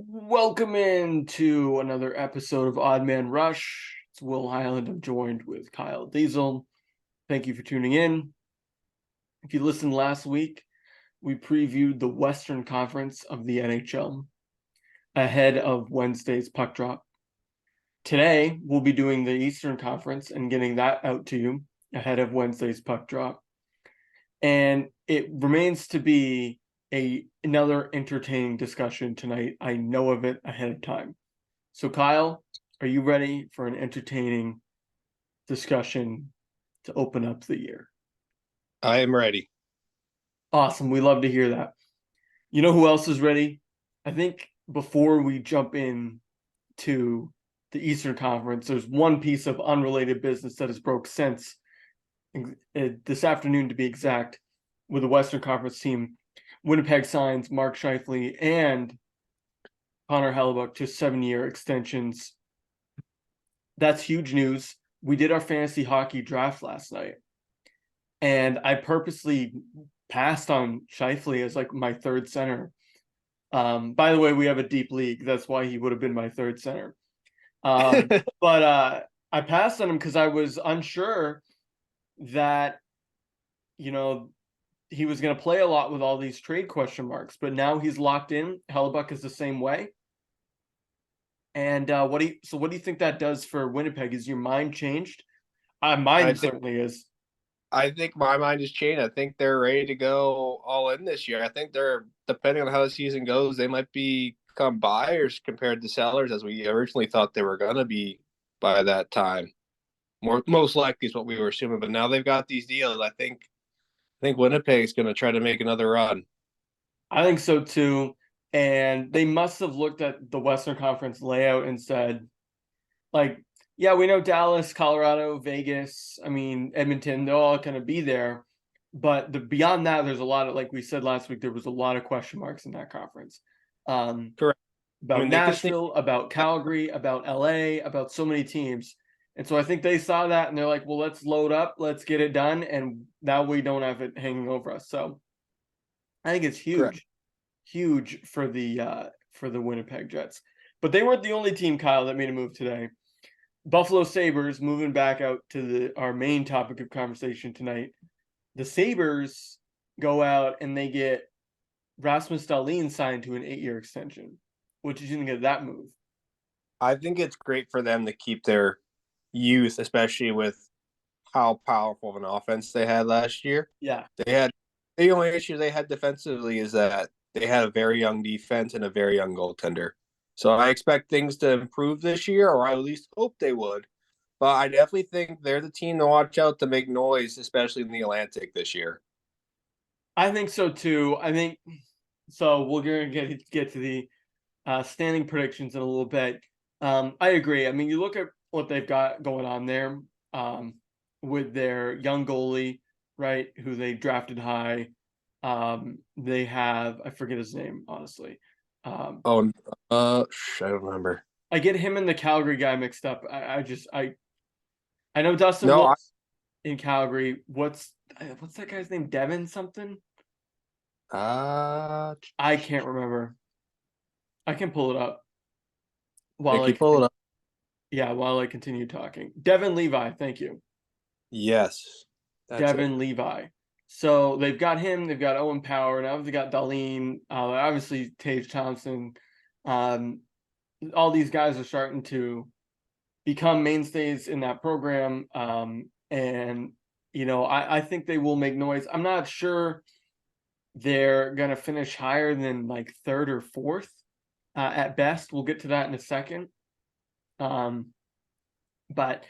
Welcome in to another episode of Odd Man Rush. It's Will Highland. I'm joined with Kyle Diezel. Thank you for tuning in. If you listened last week, we previewed the Western Conference of the NHL ahead of Wednesday's puck drop. Today, we'll be doing the Eastern Conference and getting that out to you ahead of Wednesday's puck drop. And it remains to be another entertaining discussion tonight. I know of it ahead of time. So, Kyle, are you ready for an entertaining discussion to open up the year? I am ready. Awesome. We love to hear that. You know who else is ready? I think before we jump in to the Eastern Conference, there's one piece of unrelated business that has broke since this afternoon, to be exact, with the Western Conference team. Winnipeg signs Mark Scheifele and Connor Hellebuyck to 7-year extensions. That's huge news. We did our fantasy hockey draft last night, and I purposely passed on Scheifele as like my third center. By the way, we have a deep league. That's why he would have been my third center. But I passed on him because I was unsure that, he was going to play a lot with all these trade question marks. But now he's locked in. Hellebuyck is the same way. And what do you think that does for Winnipeg? Is your mind changed? Mine certainly is. I think my mind has changed. I think they're ready to go all in this year. I think they're, depending on how the season goes, they might become buyers compared to sellers as we originally thought they were going to be by that time. Most likely is what we were assuming. But now they've got these deals. I think Winnipeg's going to try to make another run. I think so too. And they must have looked at the Western Conference layout and said, like, yeah, we know Dallas, Colorado, Vegas, Edmonton, they'll all kind of be there. But beyond that, there's a lot of, like we said last week, there was a lot of question marks in that conference. Correct. About Nashville, about Calgary, about LA, about so many teams. And so I think they saw that and they're like, well, let's load up, let's get it done. And now we don't have it hanging over us. So I think it's huge, huge for the Winnipeg Jets. But they weren't the only team, Kyle, that made a move today. Buffalo Sabres, moving back out to our main topic of conversation tonight. The Sabres go out and they get Rasmus Dahlin signed to an 8-year extension. What did you think of that move? I think it's great for them to keep their youth, especially with how powerful of an offense they had last year. Yeah. The only issue they had defensively is that they had a very young defense and a very young goaltender. So I expect things to improve this year, or I at least hope they would. But I definitely think they're the team to watch out to make noise, especially in the Atlantic this year. I think so too. I think so. We're going to get to the standing predictions in a little bit. I agree. I mean, you look at what they've got going on there with their young goalie, right, who they drafted high. They have, I forget his name, honestly. I don't remember. I get him and the Calgary guy mixed up. I know Dustin No, Wolf's in Calgary. What's that guy's name? Devin something? I I can't remember. I can pull it up Nick, you pull it up. Yeah, while I continue talking. Devin Levi, thank you. Yes, Devin Levi. So they've got him. They've got Owen Power. Now they've got Dahlin. Obviously, Tage Thompson. All these guys are starting to become mainstays in that program. And, I think they will make noise. I'm not sure they're going to finish higher than like third or fourth at best. We'll get to that in a second. But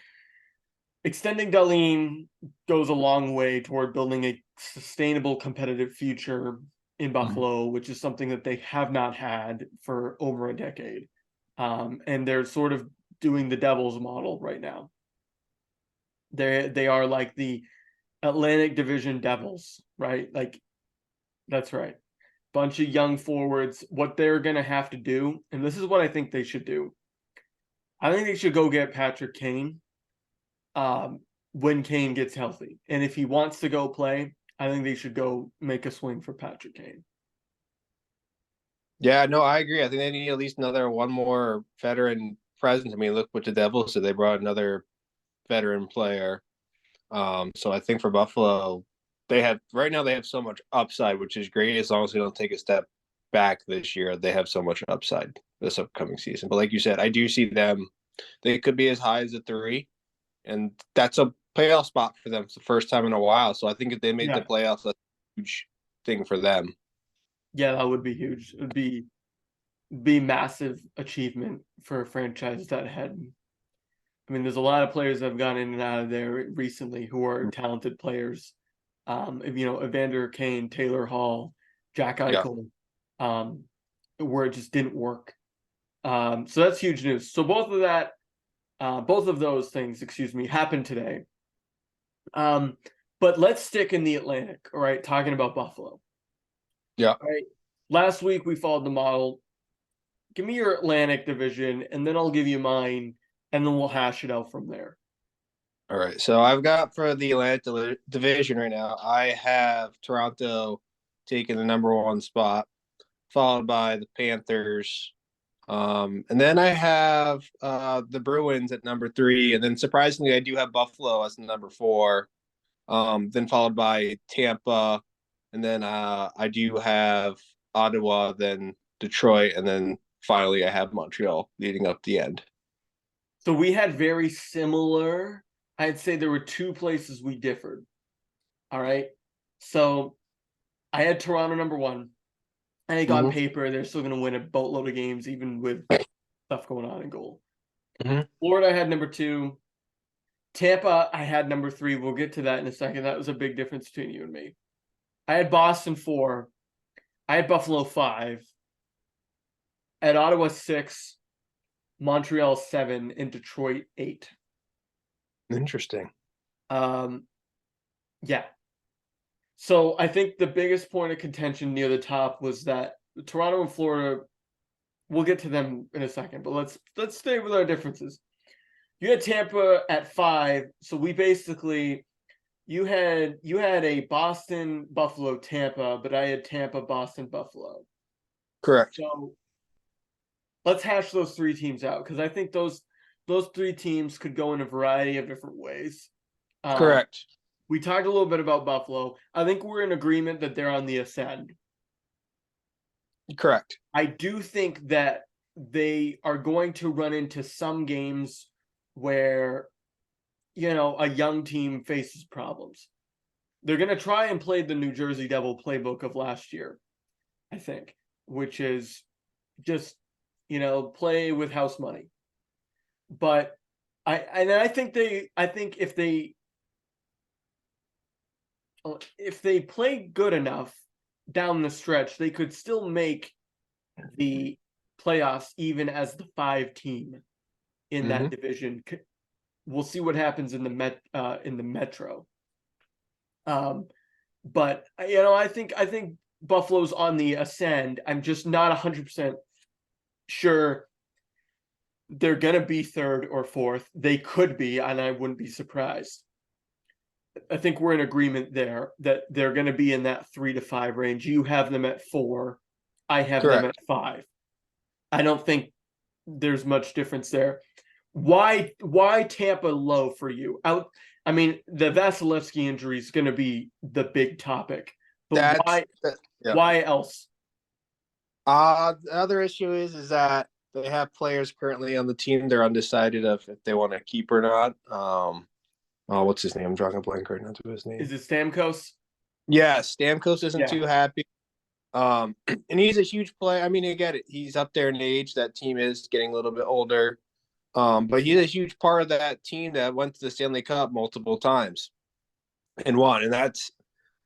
extending Dahlin goes a long way toward building a sustainable competitive future in Buffalo, which is something that they have not had for over a decade. And they're sort of doing the Devils model right now. They are like the Atlantic Division Devils, right? Like, that's right. Bunch of young forwards. What they're going to have to do, and this is what I think they should do. I think they should go get Patrick Kane when Kane gets healthy. And if he wants to go play, I think they should go make a swing for Patrick Kane. Yeah, no, I agree. I think they need at least another one more veteran presence. I mean, look what the Devils did. They brought another veteran player. So I think for Buffalo, they have right now they have so much upside, which is great as long as they don't take a step back this year. They have so much upside this upcoming season. But like you said, I do see them. They could be as high as a 3, and that's a playoff spot for them. It's the first time in a while. So I think if they made the Yeah. playoffs, that's a huge thing for them. Yeah, that would be huge. It would be massive achievement for a franchise that had. I mean, there's a lot of players that have gone in and out of there recently who are talented players. Evander Kane, Taylor Hall, Jack Yeah, Eichel, where it just didn't work. So that's huge news. So both of those things, excuse me, happened today. But let's stick in the Atlantic, all right, talking about Buffalo. yeah. All right. Last week we followed the model. Give me your Atlantic division, and then I'll give you mine, and then we'll hash it out from there. All right. So I've got for the Atlantic division right now, I have Toronto taking the number 1 spot, followed by the Panthers. And then I have the Bruins at number 3. And then surprisingly, I do have Buffalo as number 4. Then followed by Tampa. And then I do have Ottawa, then Detroit. And then finally, I have Montreal leading up the end. So we had very similar. I'd say there were two places we differed. All right. So I had Toronto number 1. I think on Mm-hmm. paper they're still going to win a boatload of games, even with stuff going on in goal. Mm-hmm. Florida I had number 2. Tampa I had number 3. We'll get to that in a second. That was a big difference between you and me. I had Boston 4. I had Buffalo 5. I had Ottawa 6. Montreal 7, and Detroit 8. Interesting. Yeah. So I think the biggest point of contention near the top was that Toronto and Florida. We'll get to them in a second, but let's stay with our differences. You had Tampa at 5, so we basically you had a Boston, Buffalo, Tampa, but I had Tampa, Boston, Buffalo. Correct. So let's hash those 3 teams out because I think those 3 teams could go in a variety of different ways. Correct. We talked a little bit about Buffalo. I think we're in agreement that they're on the ascend. Correct. I do think that they are going to run into some games where, a young team faces problems. They're going to try and play the New Jersey Devil playbook of last year, I think, which is just, play with house money. But I think if they play good enough down the stretch, they could still make the playoffs even as the 5 team in that division. We'll see what happens in the Metro. But I think Buffalo's on the ascend. I'm just not 100% sure they're going to be 3rd or 4th. They could be, and I wouldn't be surprised. I think we're in agreement there that they're going to be in that 3 to 5 range. You have them at 4. I have them at 5. I don't think there's much difference there. Why Tampa low for you? The Vasilevsky injury is going to be the big topic. But why else? The other issue is that they have players currently on the team. They're undecided of if they want to keep or not. What's his name? I'm drawing a blank right now to his name. Is it Stamkos? Yeah, Stamkos isn't too happy. And he's a huge player. I mean, I get it. He's up there in age. That team is getting a little bit older. But he's a huge part of that team that went to the Stanley Cup multiple times and won. And that's,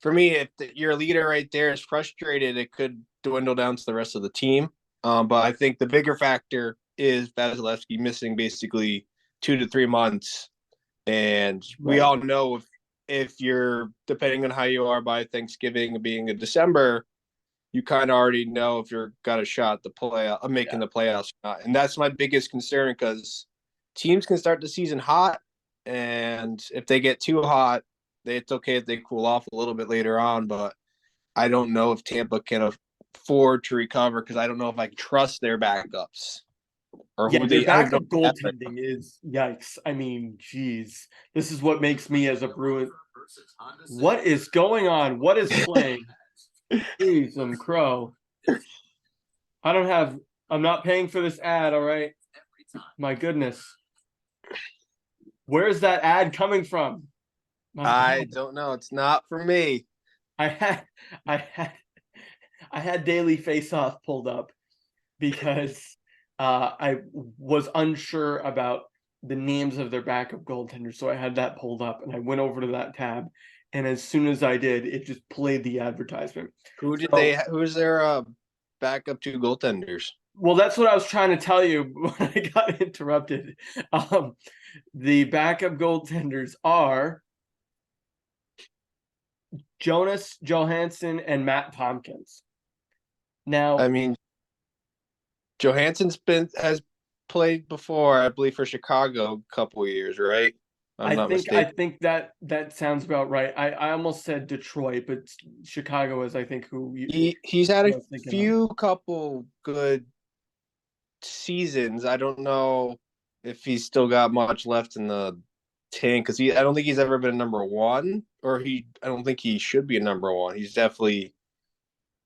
for me, if your leader right there is frustrated, it could dwindle down to the rest of the team. But I think the bigger factor is Vasilevsky missing basically 2 to 3 months. And we all know if you're, depending on how you are by Thanksgiving being in December, you kind of already know if you're got a shot at making the playoffs or not. And that's my biggest concern because teams can start the season hot, and if they get too hot, it's okay if they cool off a little bit later on. But I don't know if Tampa can forward to recover because I don't know if I can trust their backups or Yeah, who their they. I don't know. backup goaltending is yikes. I mean, geez, this is what makes me as a Bruin. What is going on? What is playing? Jeez, some crow. I don't have. I'm not paying for this ad. All right. My goodness. Where's that ad coming from? My I God. don't know. It's not for me. I had I had I had Daily Face Off pulled up because I was unsure about the names of their backup goaltenders, so I had that pulled up and I went over to that tab, and as soon as I did, it just played the advertisement. Who did So, they? Who's their backup two goaltenders? well, that's what I was trying to tell you when I got interrupted. The backup goaltenders are Jonas Johansson and Matt Tompkins. Now, I mean, Johansson's has played before, I believe, for Chicago a couple of years, right? I'm not I mistaken. think that sounds about right. I almost said Detroit, but Chicago is I think He's had who a I was thinking of. few couple good seasons. I don't know if he's still got much left in the tank because I don't think he's ever been a number one, or I don't think he should be a number one. He's definitely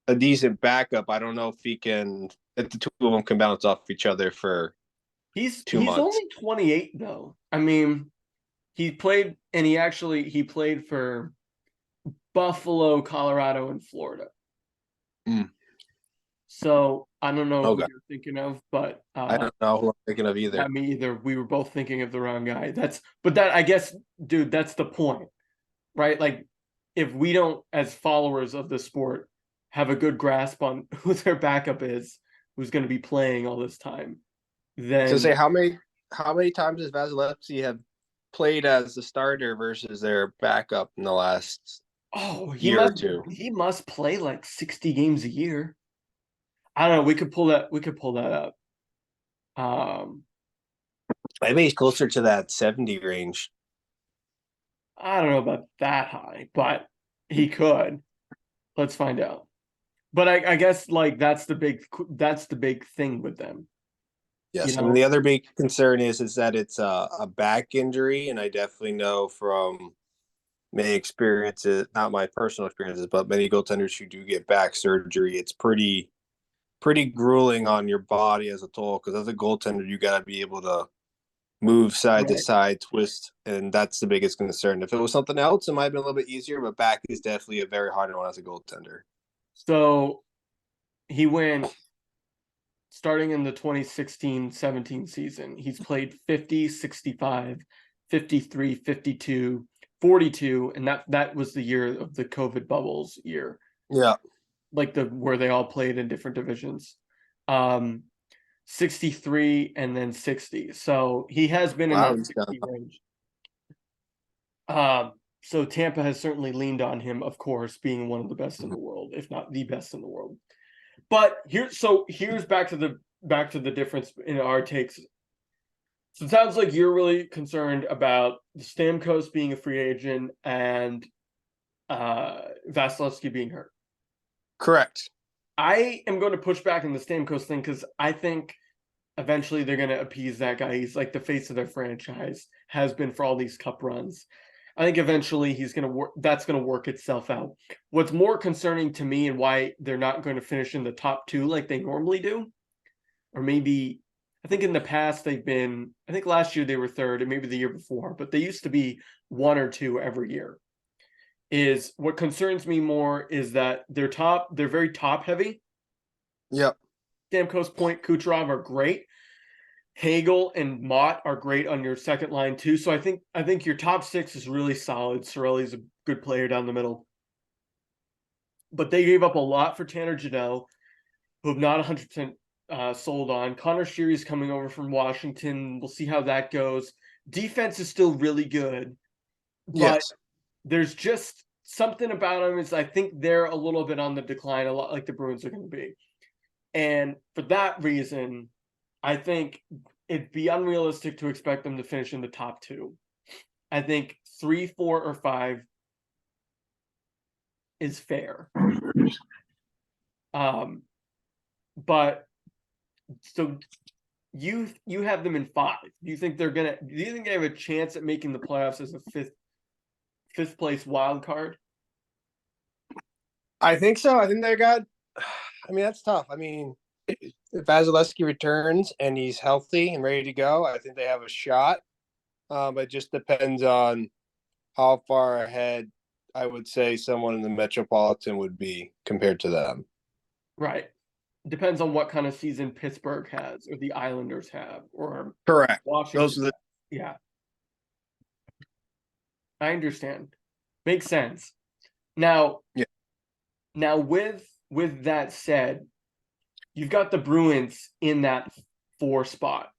a decent backup. I don't know if if the two of them can bounce off each other for two He's months. only 28 though. I mean, he played for Buffalo, Colorado, and Florida. Mm. So I don't know who Okay. you're thinking of, but I don't know who I'm thinking of either. not me either. We were both thinking of the wrong guy. But that I guess, dude, that's the point, right? Like, if we don't, as followers of the sport, have a good grasp on who their backup is, who's going to be playing all this time, So then say how many times does Vasilevsky have played as the starter versus their backup in the last year or two? he must play like 60 games a year. I don't know. We could pull that up. Um, Maybe he's closer to that 70 range. I don't know about that high, but he could. Let's find out. But I guess like that's the big thing with them. You Yes, I mean know, the other big concern is that it's a back injury, and I definitely know from many experiences, not my personal experiences, but many goaltenders who do get back surgery, it's pretty grueling on your body as a whole. Because as a goaltender, you got to be able to move side to right? side, twist, and that's the biggest concern. If it was something else, it might have been a little bit easier, but back is definitely a very hard one as a goaltender. So he went starting in the 2016-17 season. He's played 50, 65, 53, 52, 42, and that was the year of the COVID bubbles year. Yeah. Like where they all played in different divisions. 63 and then 60. So he has been in Wow. that 60 range. So Tampa has certainly leaned on him, of course, being one of the best in the world, if not the best in the world. But here's back to the difference in our takes. So it sounds like you're really concerned about Stamkos being a free agent and Vasilevsky being hurt. Correct. I am going to push back on the Stamkos thing because I think eventually they're going to appease that guy. He's like the face of their franchise, has been for all these cup runs. I think eventually he's going to work. That's going to work itself out. What's more concerning to me and why they're not going to finish in the top two like they normally do, or maybe I think in the past they've been. I think last year they were third, and maybe the year before, but they used to be one or two every year. Is what concerns me more is that they're very top heavy. Yep. Stamkos, Point, Kucherov are great. Hagel and Mott are great on your second line too. So I think your top six is really solid. Cirelli's a good player down the middle. But they gave up a lot for Tanner Janelle, who have not 100% sold on. Connor Sheary's coming over from Washington. We'll see how that goes. Defense is still really good, but Yes. there's just something about them is I think they're a little bit on the decline, a lot like the Bruins are going to be. And for that reason, I think it'd be unrealistic to expect them to finish in the top two. I think 3, 4, or 5 is fair. But so you have them in 5. Do you think they have a chance at making the playoffs as a fifth place wild card? I think so. I think they got. I mean, that's tough. I mean, if Vasilevsky returns and he's healthy and ready to go, I think they have a shot. It just depends on how far ahead I would say someone in the Metropolitan would be compared to them. Right. Depends on what kind of season Pittsburgh has, or the Islanders have, or Correct. Washington. Those are the Yeah, I understand. Makes sense. Now, yeah. now with that said, you've got the Bruins in that 4 spot.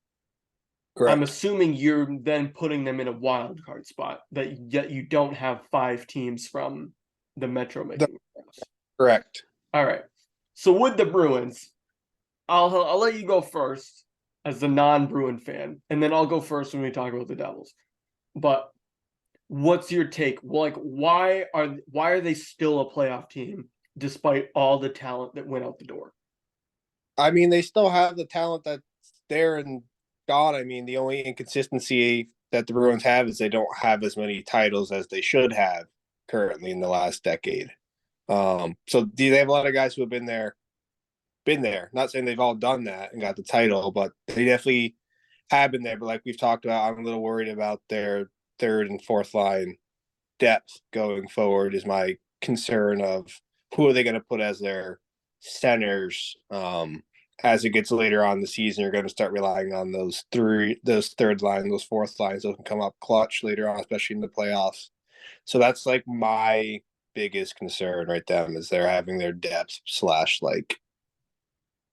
I'm Correct. assuming you're then putting them in a wild card spot, that yet you don't have 5 teams from the Metro making the playoffs. Correct. All right. So with the Bruins, I'll let you go first as the non-Bruin fan, and then I'll go first when we talk about the Devils. But what's your take? Like, why are they still a playoff team despite all the talent that went out the door? I mean, they still have the talent that's there and gone. I mean, the only inconsistency that the Bruins have is they don't have as many titles as they should have currently in the last decade. So do they have a lot of guys who have been there? Not saying they've all done that and got the title, but they definitely have been there. But like we've talked about, I'm a little worried about their third and fourth line depth going forward. Is my concern of who are they going to put as their centers. As it gets later on in the season, you're going to start relying on those third line, those fourth lines that can come up clutch later on, especially in the playoffs. So that's like my biggest concern right then is they're having their depth / like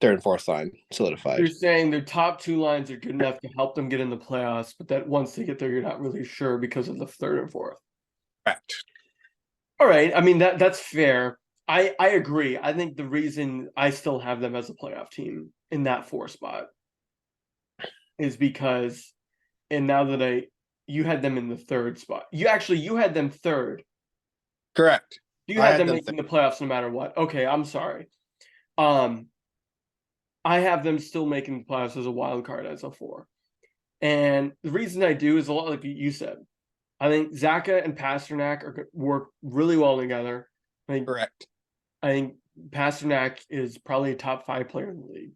third and fourth line solidified. You're saying their top 2 lines are good enough to help them get in the playoffs, but that once they get there, you're not really sure because of the third and fourth. Correct. All right. I mean, that's fair. I agree. I think the reason I still have them as a playoff team in that 4 spot is because, and now that you had them in the 3rd spot. You had them 3rd. Correct. You had them making the playoffs no matter what. Okay, I'm sorry. I have them still making the playoffs as a wild card as a 4. And the reason I do is a lot like you said. I think Zaka and Pasternak work really well together. Correct. I think Pasternak is probably a top 5 player in the league.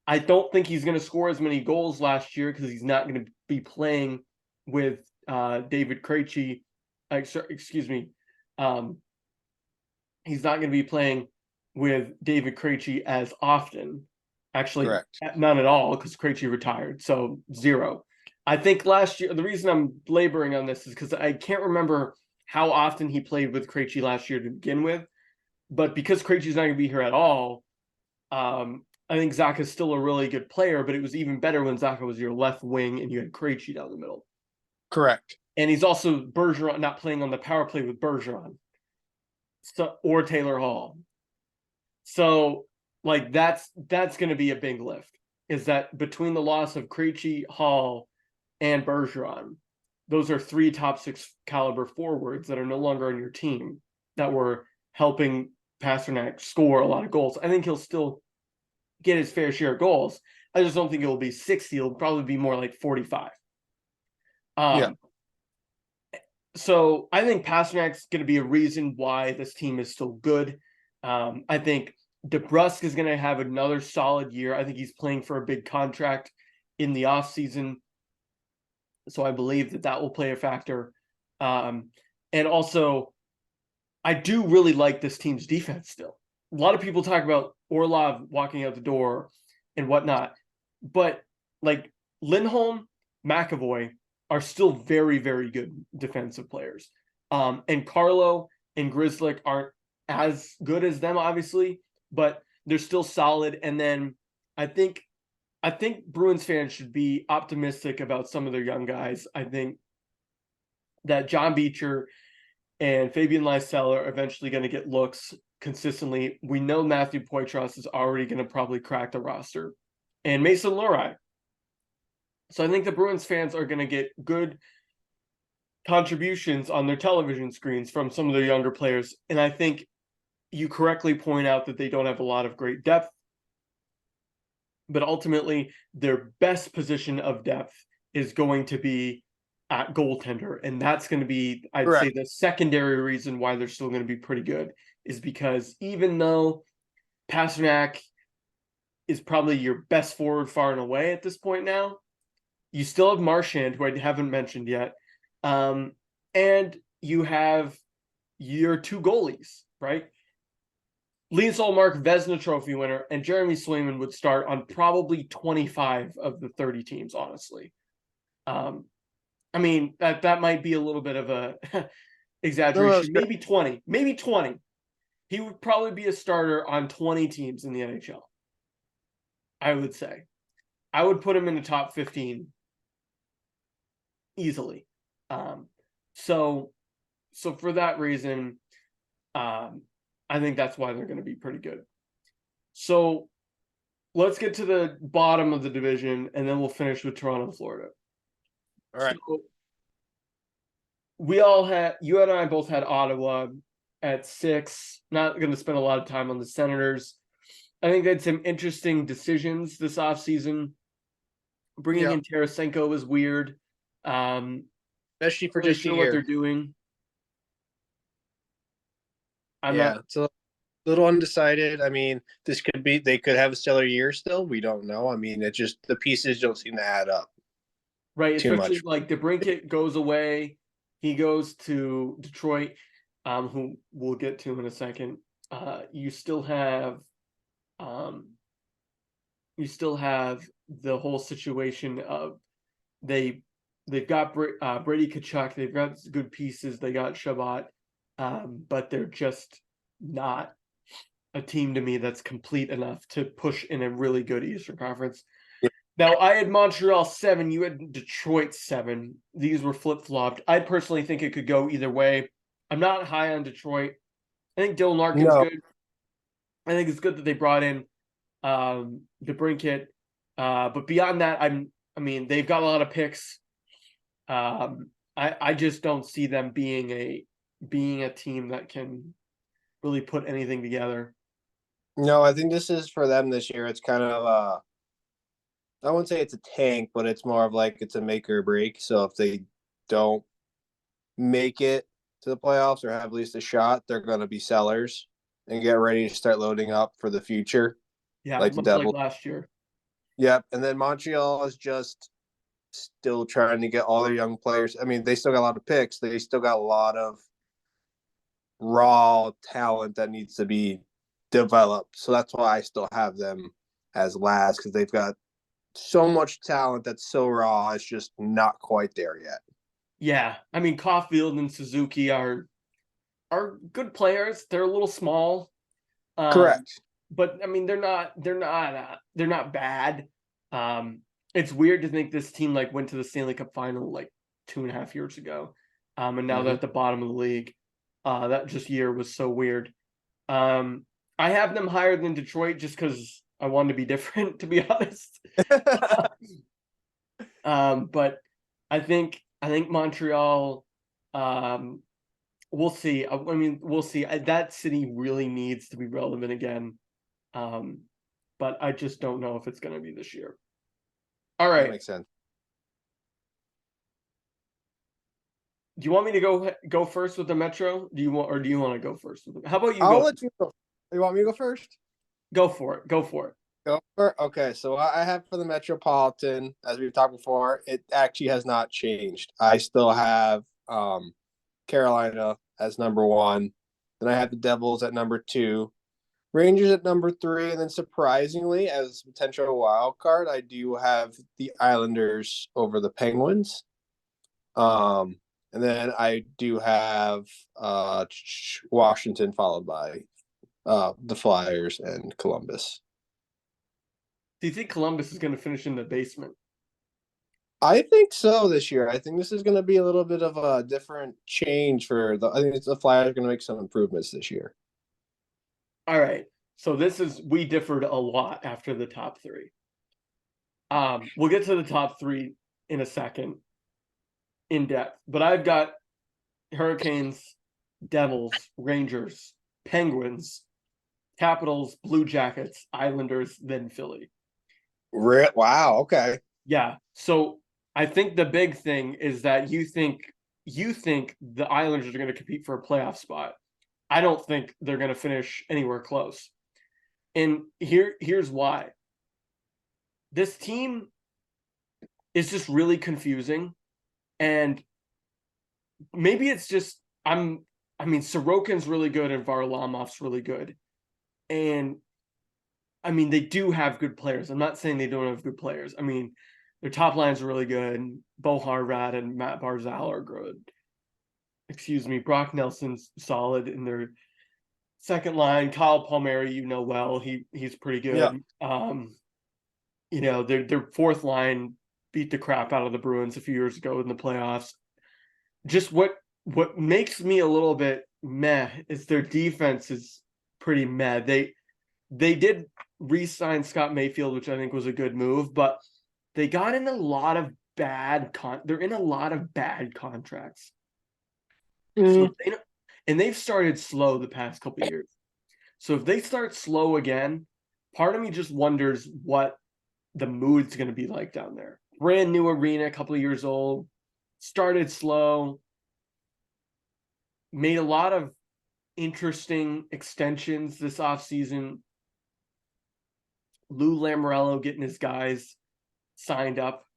I don't think he's going to score as many goals last year because he's not going to be playing with David Krejci. Excuse me. He's not going to be playing with David Krejci as often. Actually, Correct. none at all, because Krejci retired, so 0. I think last year, the reason I'm laboring on this is because I can't remember how often he played with Krejci last year to begin with, but because Krejci's not going to be here at all, I think Zaka's still a really good player, but it was even better when Zaka was your left wing and you had Krejci down the middle. Correct. And he's also Bergeron, not playing on the power play with Bergeron, or Taylor Hall. So, like, that's going to be a big lift. Is that between the loss of Krejci, Hall, and Bergeron, those are 3 top 6 caliber forwards that are no longer on your team that were helping Pasternak score a lot of goals. I think he'll still get his fair share of goals. I just don't think it will be 60. It'll probably be more like 45. Yeah. So I think Pasternak's going to be a reason why this team is still good. I think DeBrusk is going to have another solid year. I think he's playing for a big contract in the offseason. So I believe that will play a factor. And also, I do really like this team's defense still. A lot of people talk about Orlov walking out the door and whatnot. But like Lindholm, McAvoy are still very, very good defensive players. And Carlo and Grzelcyk aren't as good as them, obviously, but they're still solid. And then I think Bruins fans should be optimistic about some of their young guys. I think that John Beecher and Fabian Lysell are eventually going to get looks consistently. We know Matthew Poitras is already going to probably crack the roster, and Mason Lohrei. So I think the Bruins fans are going to get good contributions on their television screens from some of their younger players. And I think you correctly point out that they don't have a lot of great depth, but ultimately their best position of depth is going to be at goaltender, and that's going to be, I'd say, Correct. the secondary reason why they're still going to be pretty good is because even though Pasternak is probably your best forward far and away at this point now, you still have Marchand, who I haven't mentioned yet, and you have your two goalies, right? Linus Ullmark, Vezina Trophy winner, and Jeremy Swayman would start on probably 25 of the 30 teams, honestly. I mean, that might be a little bit of a exaggeration. Maybe 20. Maybe 20. He would probably be a starter on 20 teams in the NHL, I would say. I would put him in the top 15 easily. So for that reason, I think that's why they're going to be pretty good. So let's get to the bottom of the division, and then we'll finish with Toronto, Florida. All right. So we all had, you and I both had Ottawa at 6. Not going to spend a lot of time on the Senators. I think they had some interesting decisions this offseason. Bringing in Tarasenko was weird. Especially for really just sure a what year. they're doing. It's a little undecided. I mean, they could have a stellar year still. We don't know. I mean, it just, the pieces don't seem to add up. Right, too especially much. like DeBrincat goes away. He goes to Detroit, who we'll get to in a second. You still have the whole situation of they've got Brady Tkachuk, they've got good pieces, they got Shabbat, but they're just not a team to me that's complete enough to push in a really good Eastern Conference. Now, I had Montreal 7. You had Detroit 7. These were flip-flopped. I personally think it could go either way. I'm not high on Detroit. I think Dylan Larkin's good. I think it's good that they brought in DeBrincat. But beyond that, I mean, they've got a lot of picks. I just don't see them being a team that can really put anything together. No, I think this is for them this year. It's kind of I wouldn't say it's a tank, but it's more of like it's a make or break. So if they don't make it to the playoffs or have at least a shot, they're going to be sellers and get ready to start loading up for the future. Yeah, like the much like Devils. last year. Yep. And then Montreal is just still trying to get all their young players. I mean, they still got a lot of picks. They still got a lot of raw talent that needs to be developed. So that's why I still have them as last, because they've got so much talent that's so raw. It's just not quite there yet. Yeah, I mean, Caulfield and Suzuki are good players. They're a little small, Correct. but I mean, they're not bad. It's weird to think this team like went to the Stanley Cup final like 2.5 years ago, and now they're at the bottom of the league. That just year was so weird. I have them higher than Detroit just because I wanted to be different, to be honest. But I think Montreal. We'll see. I mean, we'll see. That city really needs to be relevant again, but I just don't know if it's going to be this year. All right. That makes sense. Do you want me to go first with the Metro? Do you want to go first with them? How about you I'll go? let you go. You want me to go first? Go for it. Go for it. Okay, so I have for the Metropolitan, as we've talked before, it actually has not changed. I still have Carolina as number 1. Then I have the Devils at number 2, Rangers at number 3, and then surprisingly, as a potential wild card, I do have the Islanders over the Penguins. And then I do have Washington followed by the Flyers and Columbus. Do you think Columbus is going to finish in the basement? I think so this year. I think this is going to be a little bit of a different change for I think the Flyers are going to make some improvements this year. All right. So we differed a lot after the top 3. We'll get to the top 3 in a second in depth, but I've got Hurricanes, Devils, Rangers, Penguins, Capitals, Blue Jackets, Islanders, then Philly. Wow. Okay. Yeah. So I think the big thing is that you think the Islanders are going to compete for a playoff spot. I don't think they're going to finish anywhere close. And here's why. This team is just really confusing, and maybe it's just I mean Sorokin's really good and Varlamov's really good. And I mean they do have good players. I'm not saying they don't have good players. I mean their top line's really good. Bo Harvad and Matt Barzal are good. Excuse me, Brock Nelson's solid in their second line. Kyle Palmieri, you know well, he's pretty Yeah. good. You know, their fourth line beat the crap out of the Bruins a few years ago in the playoffs. Just what makes me a little bit meh is their defense is pretty meh. They did re-sign Scott Mayfield, which I think was a good move, but they got in a lot of they're in a lot of bad contracts. So and they've started slow the past couple of years. So if they start slow again, part of me just wonders what the mood's going to be like down there. Brand new arena, a couple of years old, started slow, made a lot of interesting extensions this offseason. Lou Lamoriello getting his guys signed up.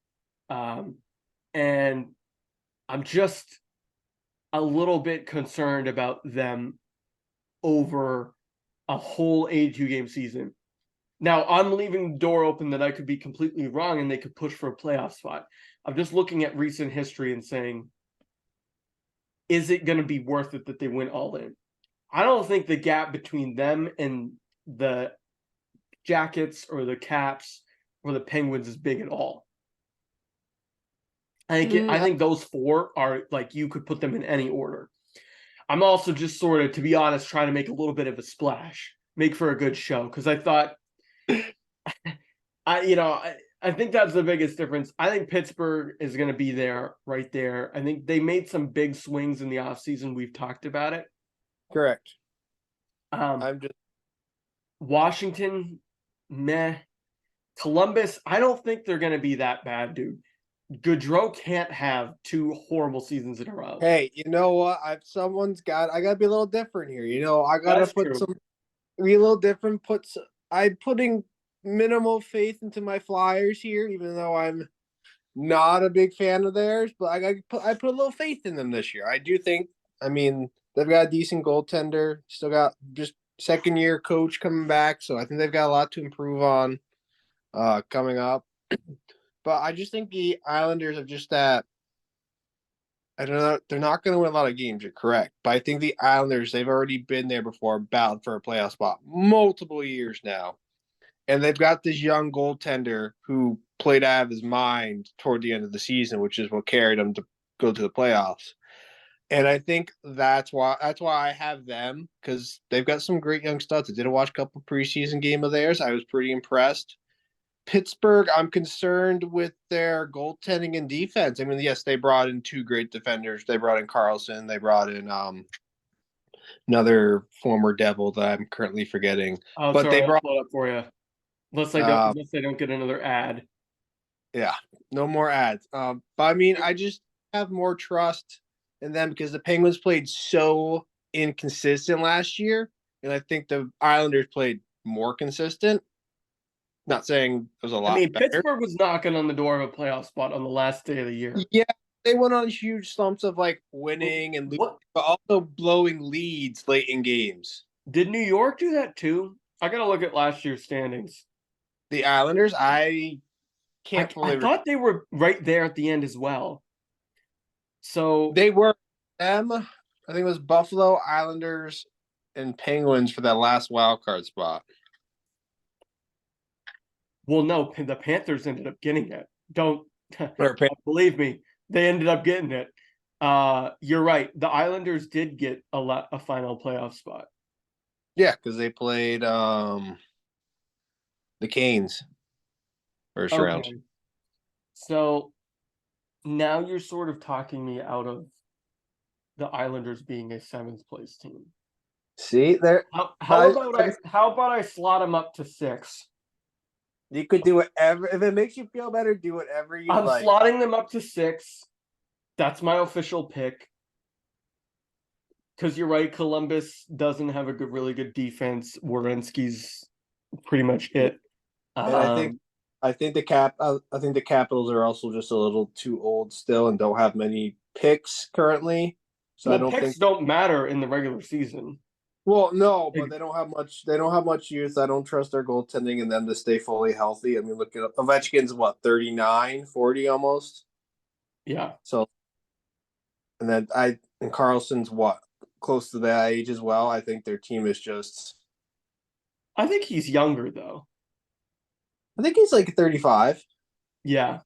And I'm just a little bit concerned about them over a whole 82-game season. Now, I'm leaving the door open that I could be completely wrong and they could push for a playoff spot. I'm just looking at recent history and saying, is it going to be worth it that they went all in? I don't think the gap between them and the Jackets or the Caps or the Penguins is big at all. I think those four are like you could put them in any order. I'm also just sort of, to be honest, trying to make a little bit of a splash, make for a good show, because I thought, I think that's the biggest difference. I think Pittsburgh is going to be there, right there. I think they made some big swings in the offseason. We've talked about it. Correct. I'm just Washington, meh. Columbus, I don't think they're going to be that bad, dude. Gaudreau can't have two horrible seasons in a row. Hey, you know what? I gotta be a little different here. I gotta be a little different. I'm putting minimal faith into my Flyers here, even though I'm not a big fan of theirs. But I put a little faith in them this year. I do think. I mean, they've got a decent goaltender. Still got just second year coach coming back, so I think they've got a lot to improve on coming up. But I just think the Islanders have just that. I don't know. They're not going to win a lot of games. You're correct, but I think the Islanders, they've already been there before, battled for a playoff spot multiple years now, and they've got this young goaltender who played out of his mind toward the end of the season, which is what carried them to go to the playoffs. And I think that's why I have them, because they've got some great young studs. I did watch a couple preseason game of theirs. I was pretty impressed. Pittsburgh, I'm concerned with their goaltending and defense. I mean, yes, they brought in two great defenders. They brought in Carlson. They brought in another former Devil that I'm currently forgetting. Oh, But sorry, they brought I'll pull it up for you. Unless they don't get another ad. yeah, no more ads. But I mean, I just have more trust in them because the Penguins played so inconsistent last year, and I think the Islanders played more consistent. Not saying it was a lot better. Pittsburgh was knocking on the door of a playoff spot on the last day of the year. Yeah, they went on huge slumps of like winning and losing, but also blowing leads late in games. Did New York do that too? I gotta look at last year's standings. The Islanders, I can't fully. I thought they were right there at the end as well. So they were them. I think it was Buffalo, Islanders, and Penguins for that last wild card spot. Well, no, the Panthers ended up getting it. Don't believe me, they ended up getting it. You're right. The Islanders did get a final playoff spot. Yeah, because they played the Canes first round. So now you're sort of talking me out of the Islanders being a seventh place team. See there. How about I slot him up to 6? You could do whatever. If it makes you feel better, do whatever you I'm like. slotting them up to 6. That's my official pick. Because you're right, Columbus doesn't have a really good defense. Werenski's pretty much it. And I think the Capitals are also just a little too old still and don't have many picks currently. So I don't picks think don't matter in the regular season. Well, no, but they don't have much. They don't have much youth. I don't trust their goaltending and them to stay fully healthy. I mean, look at Ovechkin's what 39, 40 almost. Yeah. So, and Carlson's what close to that age as well. I think their team is just. I think he's younger though. I think he's like 35. Yeah.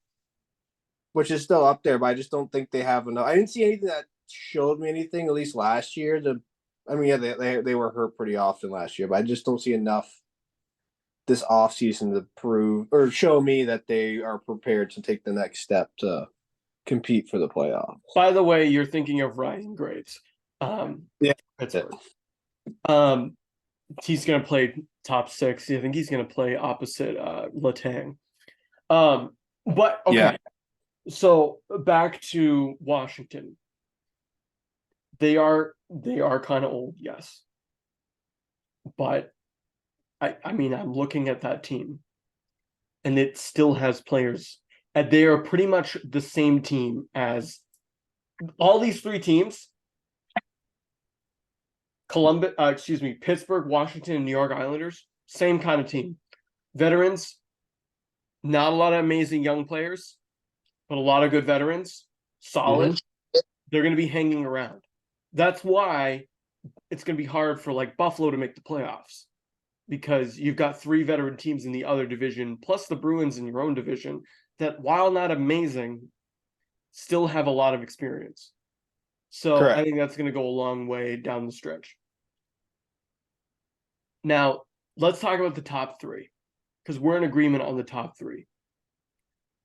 Which is still up there, but I just don't think they have enough. I didn't see anything that showed me anything, at least last year. They were hurt pretty often last year, but I just don't see enough this offseason to prove or show me that they are prepared to take the next step to compete for the playoffs. By the way, you're thinking of Ryan Graves. Yeah. Pittsburgh. He's going to play top 6. I think he's going to play opposite Letang. But okay. Yeah. So back to Washington. They are kind of old, yes. But I mean, I'm looking at that team, and it still has players, and they are pretty much the same team as all these 3 teams. Pittsburgh, Washington, and New York Islanders, same kind of team. Veterans, not a lot of amazing young players, but a lot of good veterans, solid. Mm-hmm. They're going to be hanging around. That's why it's going to be hard for like Buffalo to make the playoffs, because you've got 3 veteran teams in the other division, plus the Bruins in your own division that, while not amazing, still have a lot of experience. So correct. I think that's going to go a long way down the stretch. Now, let's talk about the top 3, because we're in agreement on the top 3.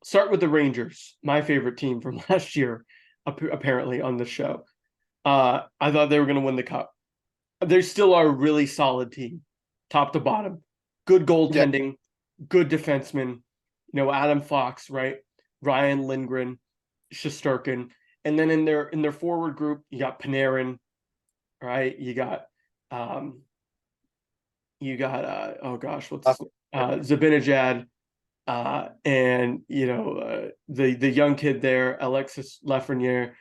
Start with the Rangers, my favorite team from last year, apparently on the show. I thought they were going to win the cup. They still are a really solid team, top to bottom. Good goaltending, good defensemen. Adam Fox, right? Ryan Lindgren, Shesterkin, and then in their forward group, you got Panarin, right? You got Zibanejad, and the young kid there, Alexis Lafreniere.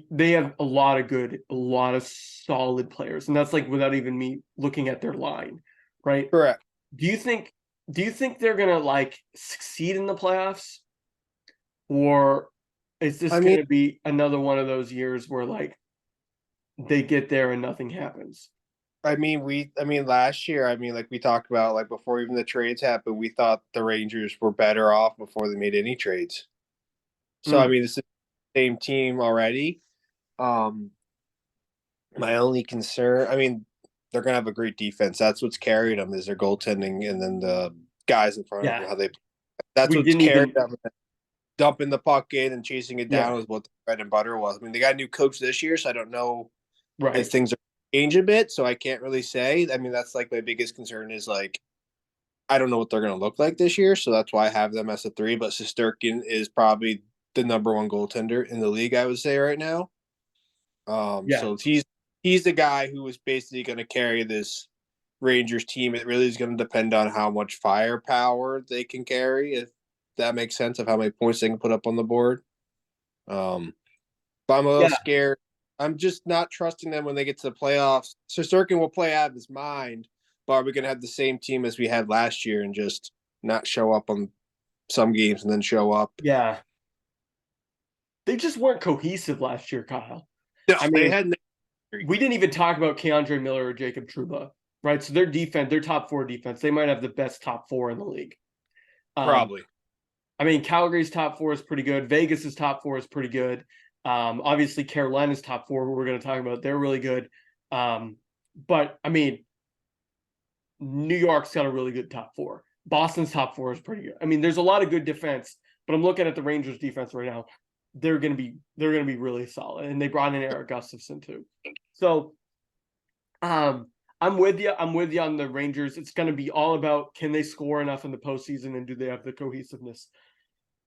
They have a lot of solid players, and that's like without even me looking at their line, right? Correct. Do you think they're gonna like succeed in the playoffs, or is this going to be another one of those years where like they get there and nothing happens? Last year, like we talked about, like before even the trades happened, we thought the Rangers were better off before they made any trades. So this is the same team already. My only concern, they're gonna have a great defense. That's what's carried them, is their goaltending, and then the guys in front of them, how they. That's what's carried them. Dumping the puck in and chasing it down was what the bread and butter was. They got a new coach this year, so I don't know if things are changing a bit. So I can't really say. That's like my biggest concern is like I don't know what they're going to look like this year, so that's why I have them as a 3. But Shesterkin is probably the number 1 goaltender in the league, I would say right now. So he's the guy who is basically going to carry this Rangers team. It really is going to depend on how much firepower they can carry, if that makes sense, of how many points they can put up on the board. But I'm a little scared. I'm just not trusting them when they get to the playoffs. Shesterkin will play out of his mind, but are we going to have the same team as we had last year and just not show up on some games and then show up? Yeah. They just weren't cohesive last year, Kyle. No, they had. We didn't even talk about Keandre Miller or Jacob Trouba, right? So their defense, their top 4 defense, they might have the best top 4 in the league. Probably. Calgary's top 4 is pretty good. Vegas's top 4 is pretty good. Obviously, Carolina's top 4, who we're going to talk about, they're really good. But New York's got a really good top 4. Boston's top 4 is pretty good. There's a lot of good defense, but I'm looking at the Rangers defense right now. They're going to be really solid, and they brought in Eric Gustafsson too. So I'm with you. I'm with you on the Rangers. It's going to be all about, can they score enough in the postseason and do they have the cohesiveness?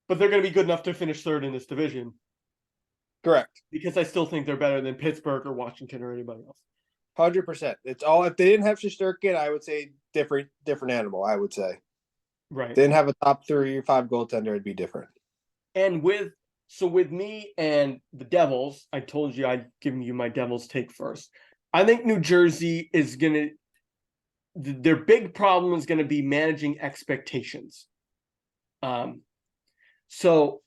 But they're going to be good enough to finish third in this division Correct. because I still think they're better than Pittsburgh or Washington or anybody else. 100%. It's all, if they didn't have Shesterkin, I would say different animal, I would say. Right. They didn't have a top 3 or 5 goaltender, it'd be different. And with me and the Devils, I told you I'd give you my Devils take first. I think New Jersey is going to, their big problem is going to be managing expectations. So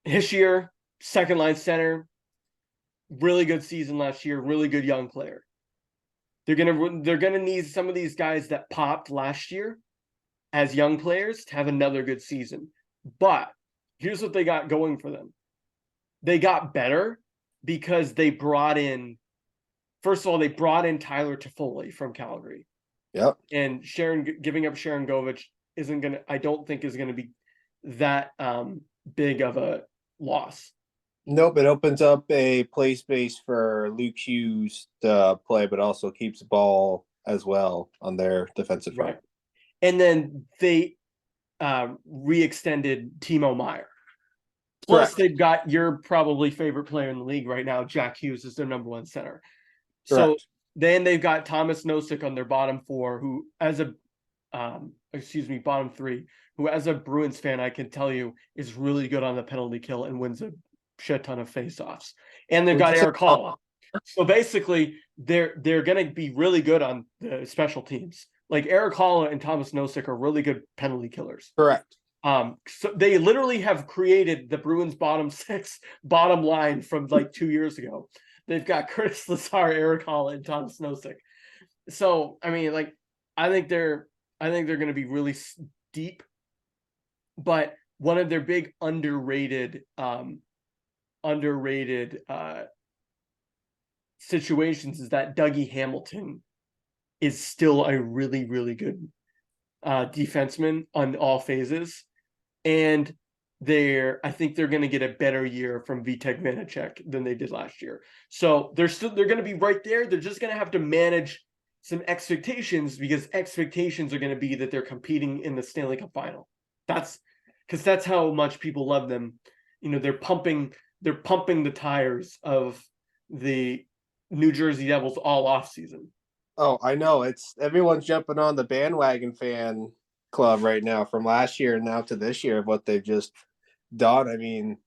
Hischier, second line center, really good season last year, really good young player. They're gonna need some of these guys that popped last year as young players to have another good season. But here's what they got going for them. They got better because they brought in, first of all, they brought in Tyler Toffoli from Calgary. Yep. And giving up Sharon Govich I don't think is gonna be that big of a loss. Nope, it opens up a play space for Luke Hughes to play, but also keeps the ball as well on their defensive front. Right. And then they re-extended Timo Meyer. Plus, Correct. they've got your probably favorite player in the league right now, Jack Hughes, is their number one center. Correct. So then they've got Thomas Nosek on their bottom four, who as a bottom three, who as a Bruins fan, I can tell you is really good on the penalty kill and wins a shit ton of faceoffs. And they've got Eric Hall. So basically, they're going to be really good on the special teams. Like Eric Hall and Thomas Nosek are really good penalty killers. Correct. So they literally have created the Bruins bottom line from like 2 years ago. They've got Curtis Lazar, Eric Hall, and Thomas Nosek. So I mean, like, I think they're going to be really deep. But one of their big underrated situations is that Dougie Hamilton is still a really, really good defenseman on all phases. And I think they're going to get a better year from Vitek Vanacek than they did last year. So they're going to be right there. They're just going to have to manage some expectations, because expectations are going to be that they're competing in the Stanley Cup final. That's because that's how much people love them. You know, they're pumping the tires of the New Jersey Devils all off season. Oh, I know. It's everyone's jumping on the bandwagon fan club right now from last year and now to this year of what they've just done. I mean,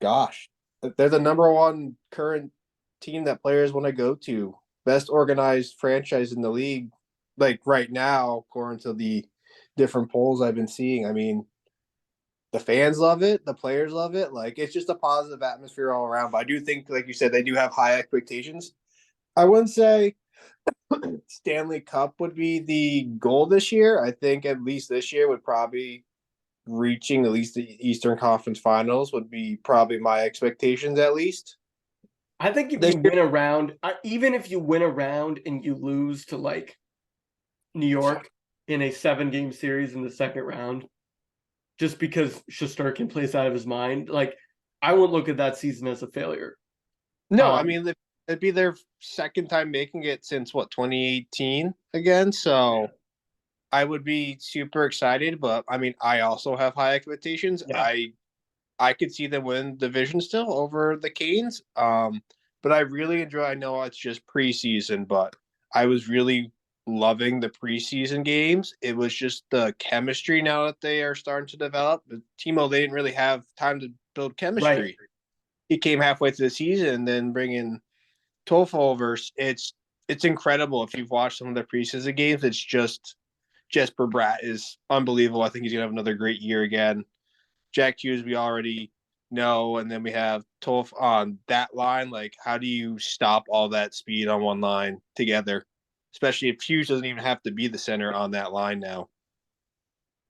gosh, they're the number one current team that players want to go to. Best organized franchise in the league, like right now, according to the different polls I've been seeing. I mean, the fans love it, the players love it. Like, it's just a positive atmosphere all around. But I do think, like you said, they do have high expectations. I wouldn't say Stanley Cup would be the goal this year. I think at least this year would probably reaching at least the Eastern Conference Finals would be probably my expectations at least. I think if you win around, even if you win around and you lose to like New York in a 7-game series in the second round, just because Shesterkin plays out of his mind, like, I wouldn't look at that season as a failure. No, I mean, it'd be their second time making it since 2018 again. So I would be super excited, but I mean, I also have high expectations. Yeah. I could see them win the division still over the Canes. But I really enjoy. I know it's just preseason, but I was really loving the preseason games. It was just the chemistry now that they are starting to develop. Timo, they didn't really have time to build chemistry. Right. He came halfway through the season, and then bringing Toffel over. It's incredible. If you've watched some of the preseason games, it's just Jesper Bratt is unbelievable. I think he's gonna have another great year again. Jack Hughes, we already know, and then we have Toff on that line. Like, how do you stop all that speed on one line together? Especially if Hughes doesn't even have to be the center on that line now.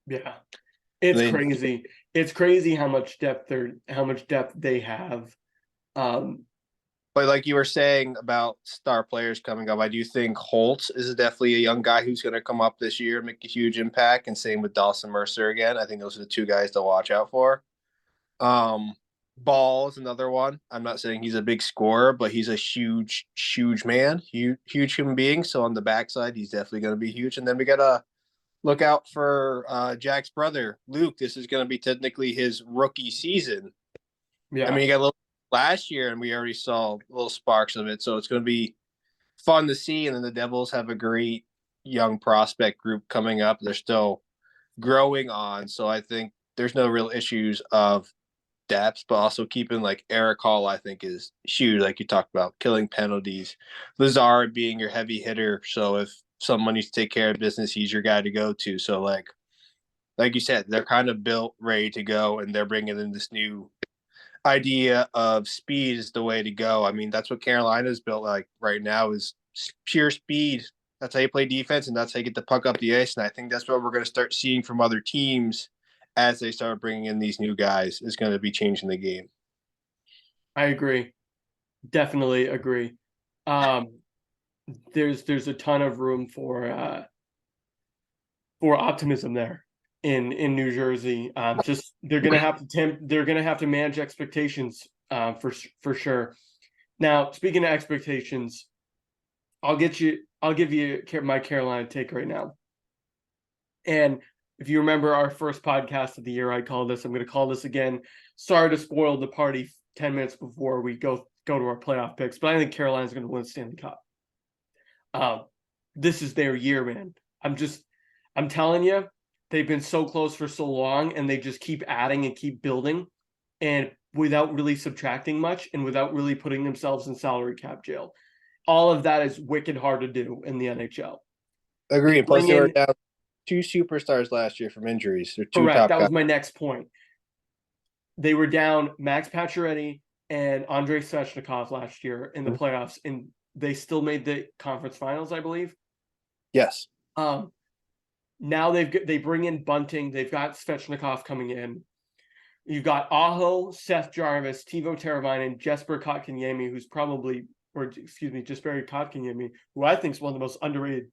Yeah, it's crazy. It's crazy how much depth they have. But like you were saying about star players coming up, I do think Holtz is definitely a young guy who's going to come up this year, make a huge impact, and same with Dawson Mercer again. I think those are the two guys to watch out for. Ball is another one. I'm not saying he's a big scorer, but he's a huge man, huge human being. So on the backside, he's definitely going to be huge. And then we got to look out for Jack's brother, Luke. This is going to be technically his rookie season. I Yeah, mean, he got a little last year, and we already saw little sparks of it. So it's going to be fun to see. And then the Devils have a great young prospect group coming up. They're still growing on. So I think there's no real issues of depth, but also keeping like Eric Hall, I think, is huge. Like you talked about, killing penalties. Lazard being your heavy hitter. So if someone needs to take care of business, he's your guy to go to. So like you said, they're kind of built, ready to go, and they're bringing in this new idea of speed is the way to go. I mean, that's what Carolina's built like right now is pure speed. That's how you play defense, and that's how you get the puck up the ice. And I think that's what we're going to start seeing from other teams as they start bringing in these new guys. Is going to be changing the game. I agree. Definitely agree. Um, there's a ton of room for optimism there in New Jersey. Just they're gonna have to manage expectations for sure. Now, speaking of expectations, I'll give you my Carolina take right now. And if you remember our first podcast of the year, I called this. I'm going to call this again. Sorry to spoil the party 10 minutes before we go to our playoff picks, but I think Carolina's going to win the Stanley Cup. This is their year, man. I'm telling you, they've been so close for so long, and they just keep adding and keep building, and without really subtracting much, and without really putting themselves in salary cap jail. All of that is wicked hard to do in the NHL. Agree. Plus, Bring they were in down two superstars last year from injuries. They're two correct. top That guys. was my next point. They were down Max Pacioretty and Andrei Svechnikov last year in the playoffs, and they still made the conference finals, I believe. Yes. Now they bring in Bunting. They've got Svechnikov coming in. You've got Aho, Seth Jarvis, Teuvo Teravainen, Jesper Kotkaniemi, Jesper Kotkaniemi, who I think is one of the most underrated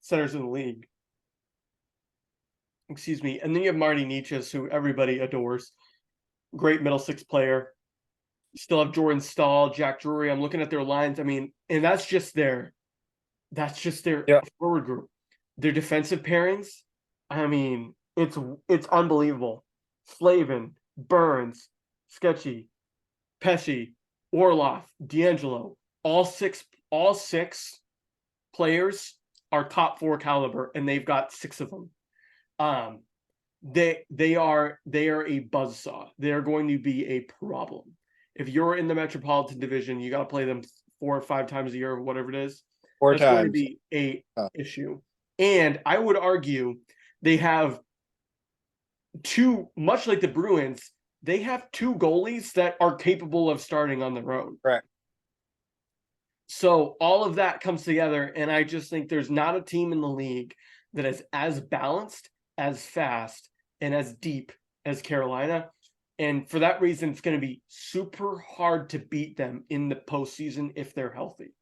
centers in the league. Excuse me. And then you have Marty Nietzsche, who everybody adores. Great middle six player. You still have Jordan Stahl, Jack Drury. I'm looking at their lines. I mean, and that's just their forward group. Their defensive pairings, I mean, it's unbelievable. Slavin, Burns, Sketchy, Pesci, Orloff, D'Angelo, all six players are top 4 caliber, and they've got 6 of them. They are a buzzsaw. They're going to be a problem. If you're in the Metropolitan Division, you got to play them 4 or 5 times a year, or whatever it is. 4 That's times. going to be a issue. And I would argue they have 2, much like the Bruins, they have 2 goalies that are capable of starting on their own. Correct. So all of that comes together, and I just think there's not a team in the league that is as balanced, as fast, and as deep as Carolina. And for that reason, it's going to be super hard to beat them in the postseason if they're healthy.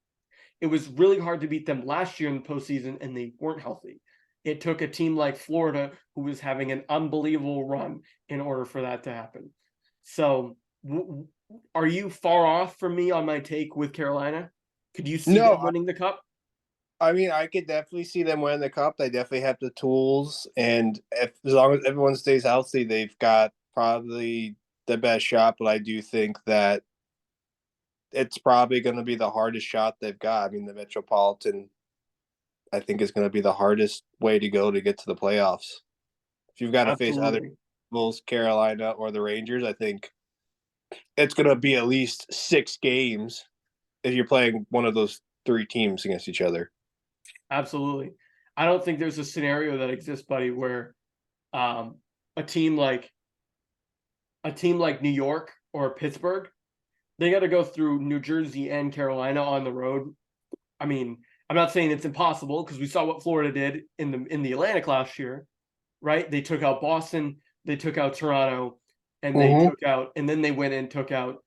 It was really hard to beat them last year in the postseason, and they weren't healthy. It took a team like Florida, who was having an unbelievable run, in order for that to happen. So, are you far off from me on my take with Carolina? Could you see them winning the Cup? I mean, I could definitely see them winning the Cup. They definitely have the tools, and as long as everyone stays healthy, they've got probably the best shot. But I do think that it's probably going to be the hardest shot they've got. I mean, the Metropolitan, I think, is going to be the hardest way to go to get to the playoffs. If you've got to face other Bulls, Carolina, or the Rangers, I think it's going to be at least 6 games if you're playing one of those 3 teams against each other. Absolutely. I don't think there's a scenario that exists, buddy, where a team like New York or Pittsburgh, they got to go through New Jersey and Carolina on the road. I mean, I'm not saying it's impossible, because we saw what Florida did in the Atlantic last year, right? They took out Boston, they took out Toronto, and then they went and took out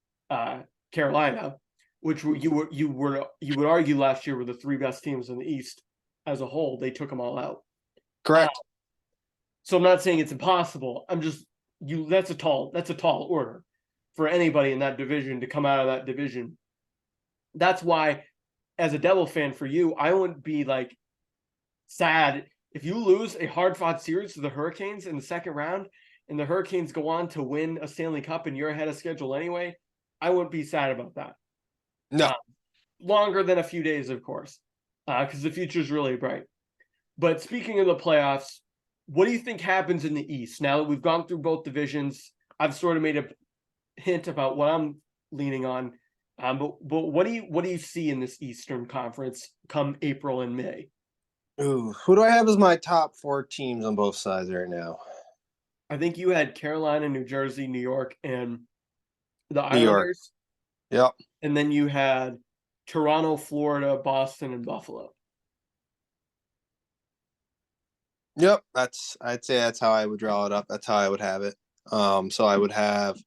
Carolina, which you would argue last year were the 3 best teams in the East as a whole. They took them all out. Correct. So I'm not saying it's impossible. I'm just that's a tall order for anybody in that division to come out of that division. That's why, as a Devil fan for you, I wouldn't be like sad if you lose a hard-fought series to the Hurricanes in the second round and the Hurricanes go on to win a Stanley Cup and you're ahead of schedule anyway. I wouldn't be sad about that. No. Longer than a few days, of course, because the future is really bright. But speaking of the playoffs, what do you think happens in the East now that we've gone through both divisions? I've sort of made a hint about what I'm leaning on, but what do you see in this Eastern Conference come April and May? Ooh, who do I have as my top 4 teams on both sides right now? I think you had Carolina, New Jersey, New York, and the New York. Islanders. Yep. And then you had Toronto, Florida, Boston, and Buffalo. Yep, I'd say that's how I would draw it up. That's how I would have it. So I would have.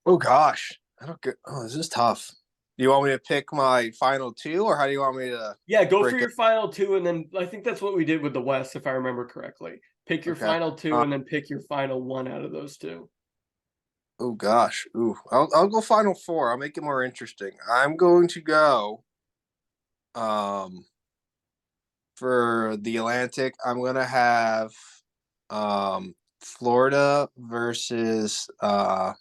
Oh gosh, I don't get. Oh, this is tough. Do you want me to pick my final 2, or how do you want me to? Yeah, go for your final 2, and then I think that's what we did with the West, if I remember correctly. Pick your final 2, and then pick your final 1 out of those 2. Oh gosh, I'll go final 4. I'll make it more interesting. I'm going to go. For the Atlantic, I'm gonna have Florida versus can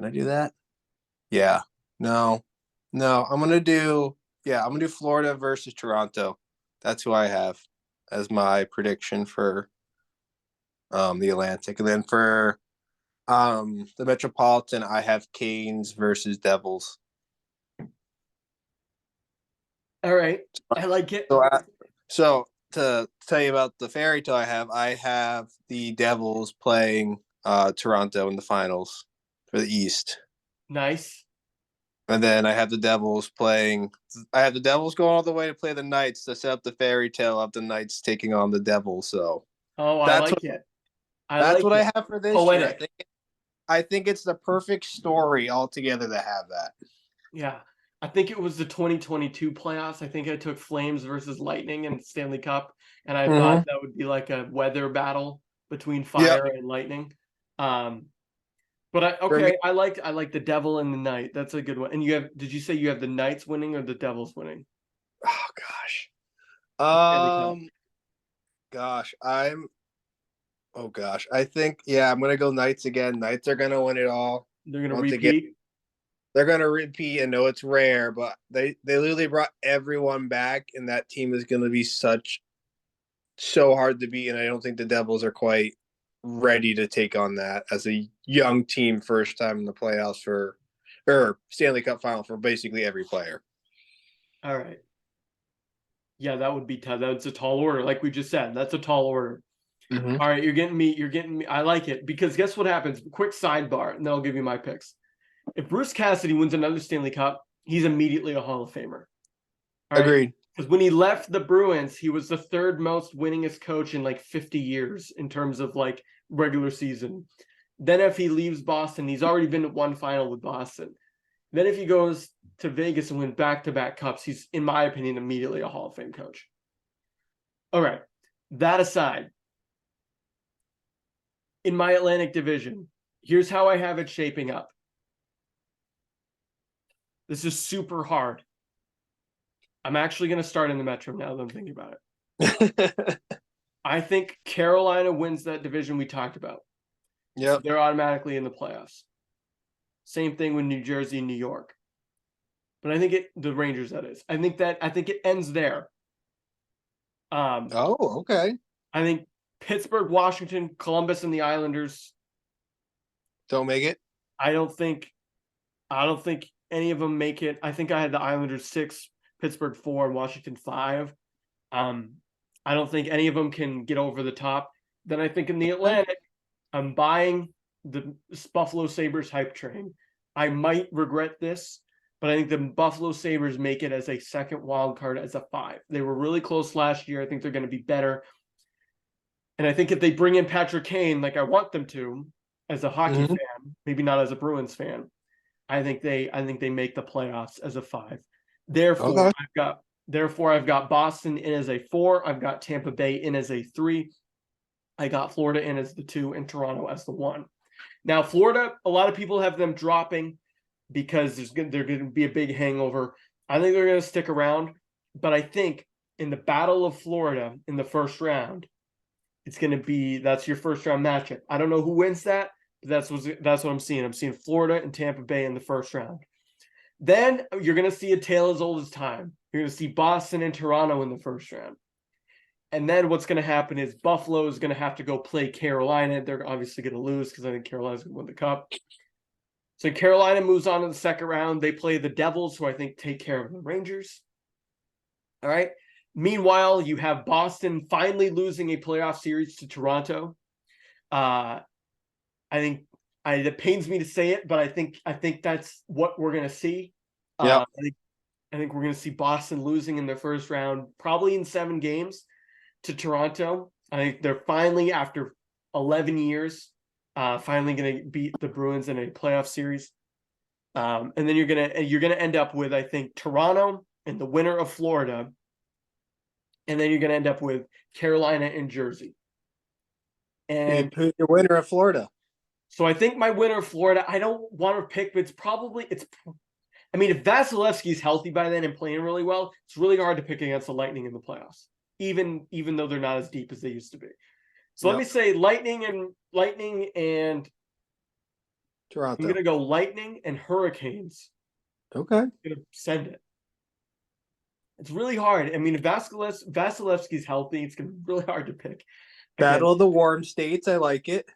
I do that? Yeah. No. I'm gonna do Florida versus Toronto. That's who I have as my prediction for the Atlantic. And then for the Metropolitan, I have Canes versus Devils. All right. I like it. So to tell you about the fairy tale I have the Devils playing Toronto in the finals for the East. Nice. And then I have the Devils going all the way to play the Knights to set up the fairy tale of the Knights taking on the Devils. So I like it. That's what I have for this Poetic. year. I think it's the perfect story altogether to have that. Yeah. I think it was the 2022 playoffs. I think I took Flames versus Lightning in Stanley Cup, and I thought that would be like a weather battle between fire and lightning. But I like the Devil and the Knight. That's a good one. And did you say you have the Knights winning or the Devils winning? Oh gosh. I think I'm gonna go Knights again. Knights are gonna win it all. They're gonna repeat. They're gonna repeat. I know it's rare, but they literally brought everyone back, and that team is gonna be so hard to beat. And I don't think the Devils are quite ready to take on that as a young team, first time in the playoffs or Stanley Cup final for basically every player. All right. Yeah, that would be tough. That's a tall order, like we just said. That's a tall order. Mm-hmm. All right, you're getting me. I like it because guess what happens? Quick sidebar, and then I'll give you my picks. If Bruce Cassidy wins another Stanley Cup, he's immediately a Hall of Famer. All Agreed. Right? Because when he left the Bruins, he was the 3rd most winningest coach in like 50 years in terms of like regular season. Then if he leaves Boston, he's already been to one final with Boston. Then if he goes to Vegas and wins back-to-back cups, he's, in my opinion, immediately a Hall of Fame coach. All right. That aside, in my Atlantic division, here's how I have it shaping up. This is super hard. I'm actually going to start in the Metro now that I'm thinking about it. I think Carolina wins that division we talked about. Yeah, they're automatically in the playoffs. Same thing with New Jersey and New York. But I think the Rangers, that is. I think it ends there. Okay. I think Pittsburgh, Washington, Columbus, and the Islanders don't make it. I don't think any of them make it. I think I had the Islanders 6, Pittsburgh 4, and Washington 5. I don't think any of them can get over the top. Then I think in the Atlantic, I'm buying the Buffalo Sabres hype train. I might regret this, but I think the Buffalo Sabres make it as a second wild card as a 5. They were really close last year. I think they're going to be better. And I think if they bring in Patrick Kane, like I want them to, as a hockey fan, maybe not as a Bruins fan, I think they make the playoffs as a 5. Therefore, I've got Boston in as a 4. I've got Tampa Bay in as a 3. I got Florida in as the 2 and Toronto as the 1. Now, Florida, a lot of people have them dropping because they're going to be a big hangover. I think they're going to stick around, but I think in the Battle of Florida in the first round, it's going to be that's your first round matchup. I don't know who wins that, but that's what I'm seeing. I'm seeing Florida and Tampa Bay in the first round. Then you're going to see a tale as old as time. You're going to see Boston and Toronto in the first round. And then what's going to happen is Buffalo is going to have to go play Carolina. They're obviously going to lose because I think Carolina's going to win the cup. So Carolina moves on to the second round. They play the Devils, who I think take care of the Rangers. All right. Meanwhile, you have Boston finally losing a playoff series to Toronto. I think it pains me to say it, but I think that's what we're going to see. Yeah. I think we're going to see Boston losing in their first round, probably in 7 games to Toronto. I think they're finally, after 11 years, finally going to beat the Bruins in a playoff series. And then you're gonna end up with, I think, Toronto and the winner of Florida, and then you're gonna end up with Carolina and Jersey. And who's your winner of Florida? So I think my winner of Florida, I don't want to pick, but I mean, if Vasilevsky's healthy by then and playing really well, it's really hard to pick against the Lightning in the playoffs, even though they're not as deep as they used to be. So Let me say Lightning and Toronto. I'm gonna go Lightning and Hurricanes. Okay. I'm gonna send it. It's really hard. I mean, if Vasilevsky's healthy, it's gonna be really hard to pick. Battle of the warm states. I like it.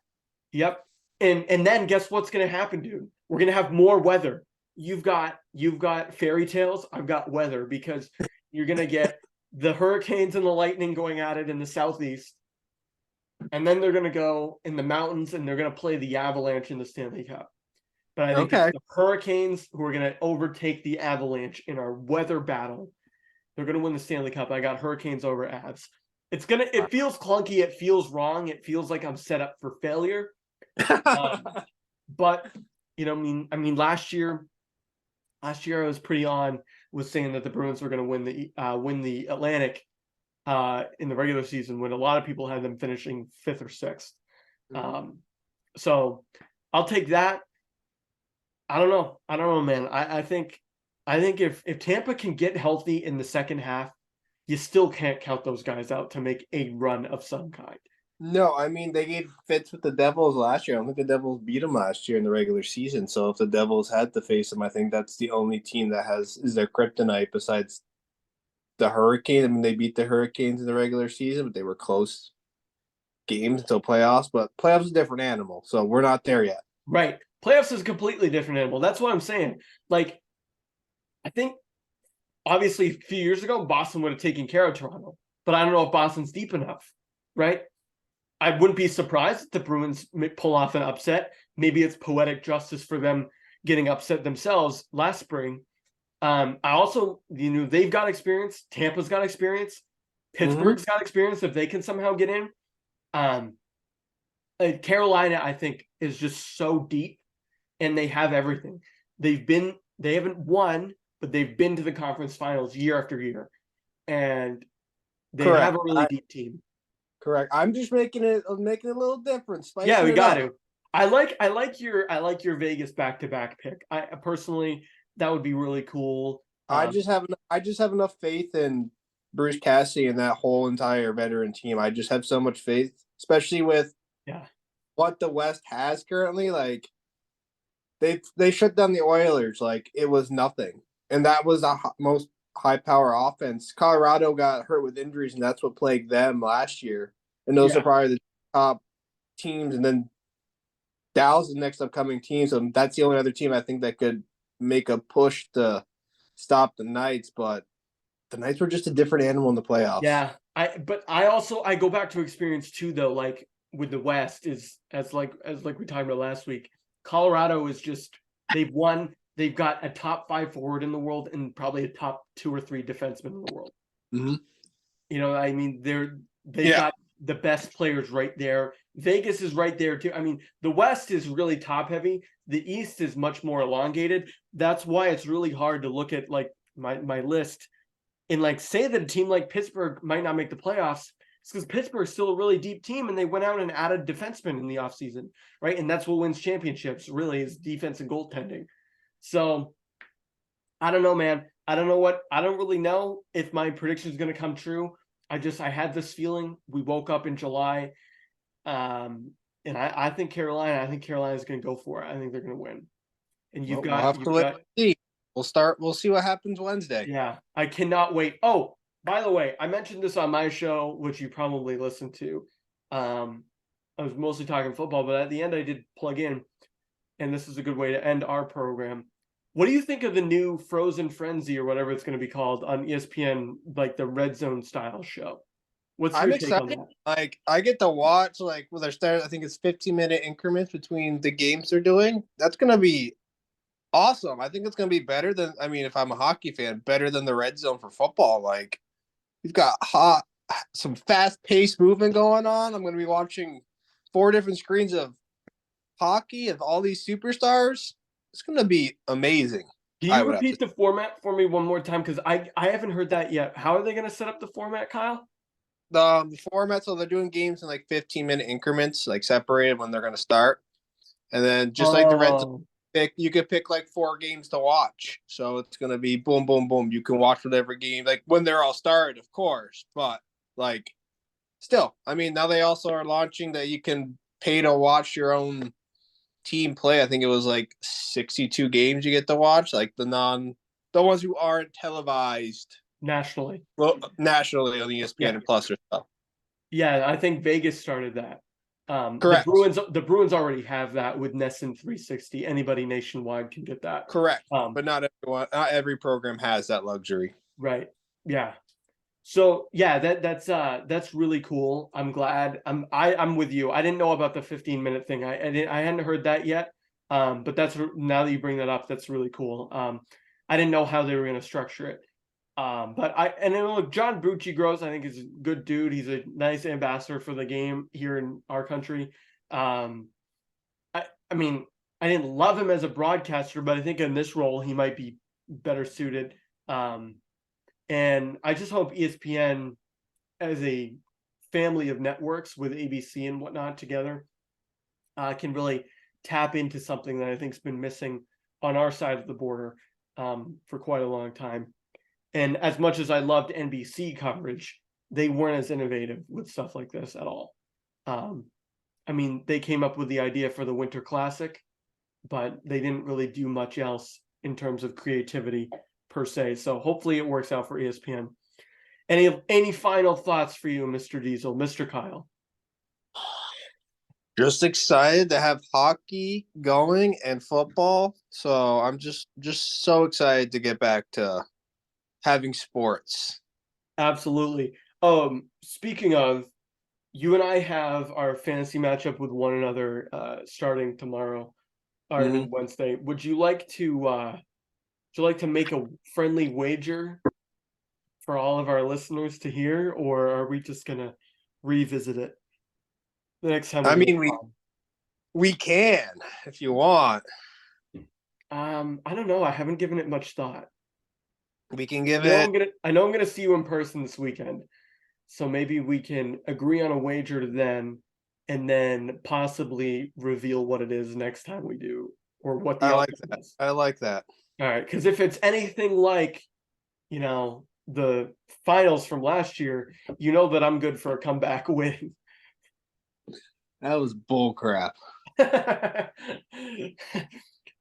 Yep. And then guess what's gonna happen, dude? We're gonna have more weather. You've got fairy tales. I've got weather, because you're gonna get the Hurricanes and the Lightning going at it in the Southeast. And then they're going to go in the mountains and they're going to play the Avalanche in the Stanley Cup. But I think it's the Hurricanes who are going to overtake the Avalanche in our weather battle. They're going to win the Stanley Cup. I got Hurricanes over Avs. It feels clunky. It feels wrong. It feels like I'm set up for failure. But, I mean, last year I was pretty on with saying that the Bruins were going to win the Atlantic in the regular season, when a lot of people had them finishing 5th or 6th. So I'll take that. I don't know, man. I think if Tampa can get healthy in the second half, you still can't count those guys out to make a run of some kind. No, I mean, they gave fits with the Devils last year. I don't think the Devils beat them last year in the regular season. So if the Devils had to face them, I think that's the only team that is their kryptonite besides the Hurricanes. I mean, they beat the Hurricanes in the regular season, but they were close games until playoffs. But playoffs is a different animal, so we're not there yet. Right. Playoffs is a completely different animal. That's what I'm saying. Like, I think, obviously, a few years ago, Boston would have taken care of Toronto. But I don't know if Boston's deep enough, right? I wouldn't be surprised if the Bruins pull off an upset. Maybe it's poetic justice for them getting upset themselves last spring. I also, they've got experience. Tampa's got experience. Pittsburgh's got experience if they can somehow get in. Carolina, I think, is just so deep, and they have everything. They haven't won, but they've been to the conference finals year after year, and they have a really deep team. Correct. I'm just making it a little different. Yeah, we got to. I like your Vegas back-to-back pick. I personally, that would be really cool. I just have enough faith in Bruce Cassidy and that whole entire veteran team. I just have so much faith, especially with what the West has currently. Like, they shut down the Oilers like it was nothing, and that was the most high power offense. Colorado got hurt with injuries, and that's what plagued them last year. And those are probably the top teams, and then Dallas is the next upcoming team. So that's the only other team I think that could make a push to stop the Knights. But the Knights were just a different animal in the playoffs. Yeah, I go back to experience too, though. Like with the West, is as we talked about last week. Colorado is just they've won. They've got a top 5 forward in the world and probably a top 2 or 3 defensemen in the world. I mean, they've got the best players right there. Vegas is right there too. I mean, the West is really top heavy. The East is much more elongated. That's why it's really hard to look at like my list and like say that a team like Pittsburgh might not make the playoffs. It's because Pittsburgh's still a really deep team, and they went out and added defensemen in the offseason, right? And that's what wins championships, really, is defense and goaltending. So I don't know, man. I don't really know if my prediction is going to come true. I had this feeling. We woke up in July, and I think Carolina is going to go for it. I think they're going to win. And We'll have to wait and see. We'll see what happens Wednesday. Yeah, I cannot wait. Oh, by the way, I mentioned this on my show, which you probably listened to. I was mostly talking football, but at the end I did plug in, and this is a good way to end our program. What do you think of the new Frozen Frenzy or whatever it's going to be called on ESPN, like the Red Zone style show? What's your take on that? Like, I get to watch, like, they're starting, I think it's 15-minute increments between the games they're doing. That's going to be awesome. I think it's going to be better than, I mean, if I'm a hockey fan, better than the Red Zone for football. Like, you've got some fast-paced movement going on. I'm going to be watching 4 different screens of hockey of all these superstars. It's going to be amazing. Can you repeat the format for me one more time? Because I haven't heard that yet. How are they going to set up the format, Kyle? The format, so they're doing games in like 15-minute increments, like separated when they're going to start. And then just like the Red Zone, you could pick like 4 games to watch. So it's going to be boom, boom, boom. You can watch whatever game, like when they're all started, of course. But like still, I mean, now they also are launching that you can pay to watch your own team play. I think it was like 62 games you get to watch, like the ones who aren't televised nationally. Well, nationally on ESPN and Plus or stuff. Yeah, I think Vegas started that. Correct. The Bruins already have that with NESN 360. Anybody nationwide can get that. Correct. But not every program has that luxury. Right. Yeah. So yeah, that's really cool. I'm glad. I'm with you. I didn't know about the 15-minute thing. I hadn't heard that yet. But that's, now that you bring that up, that's really cool. I didn't know how they were going to structure it. But look, John Bucci-Gross, I think, is a good dude. He's a nice ambassador for the game here in our country. I mean, I didn't love him as a broadcaster, but I think in this role he might be better suited. And I just hope ESPN, as a family of networks with ABC and whatnot together, can really tap into something that I think has been missing on our side of the border for quite a long time. And as much as I loved NBC coverage, they weren't as innovative with stuff like this at all. I mean, they came up with the idea for the Winter Classic, but they didn't really do much else in terms of creativity per se. So hopefully it works out for ESPN. Any final thoughts for you, Mr. Diezel, Mr. Kyle? Just excited to have hockey going and football. So I'm just so excited to get back to having sports. Absolutely. Speaking of, you and I have our fantasy matchup with one another starting tomorrow or Wednesday. Would you like to make a friendly wager for all of our listeners to hear, or are we just gonna revisit it the next time? I mean, we can if you want. I don't know. I haven't given it much thought. We can give it. I know I'm gonna see you in person this weekend, so maybe we can agree on a wager then, and then possibly reveal what it is next time we do, or what the outcome is. I like that. All right, because if it's anything like, the finals from last year, you know that I'm good for a comeback win. That was bull crap.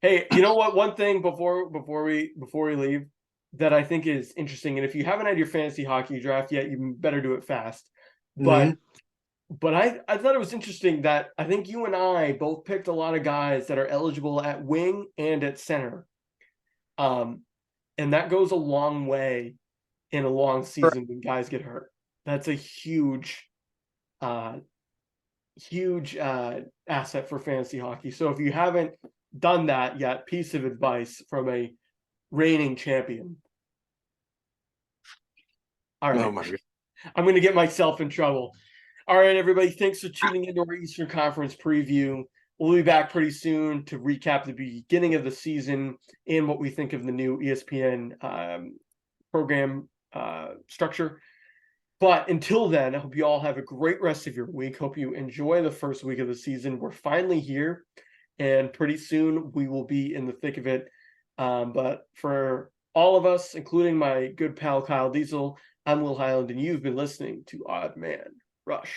Hey, you know what? One thing before we leave that I think is interesting, and if you haven't had your fantasy hockey draft yet, you better do it fast. But I thought it was interesting that I think you and I both picked a lot of guys that are eligible at wing and at center. And that goes a long way in a long season when guys get hurt. That's a huge asset for fantasy hockey. So if you haven't done that yet, piece of advice from a reigning champion. All right. Oh my God. I'm going to get myself in trouble. All right, everybody. Thanks for tuning into our Eastern Conference preview. We'll be back pretty soon to recap the beginning of the season and what we think of the new ESPN program structure. But until then, I hope you all have a great rest of your week. Hope you enjoy the first week of the season. We're finally here, and pretty soon we will be in the thick of it. But for all of us, including my good pal Kyle Diesel, I'm Will Highland, and you've been listening to Odd Man Rush.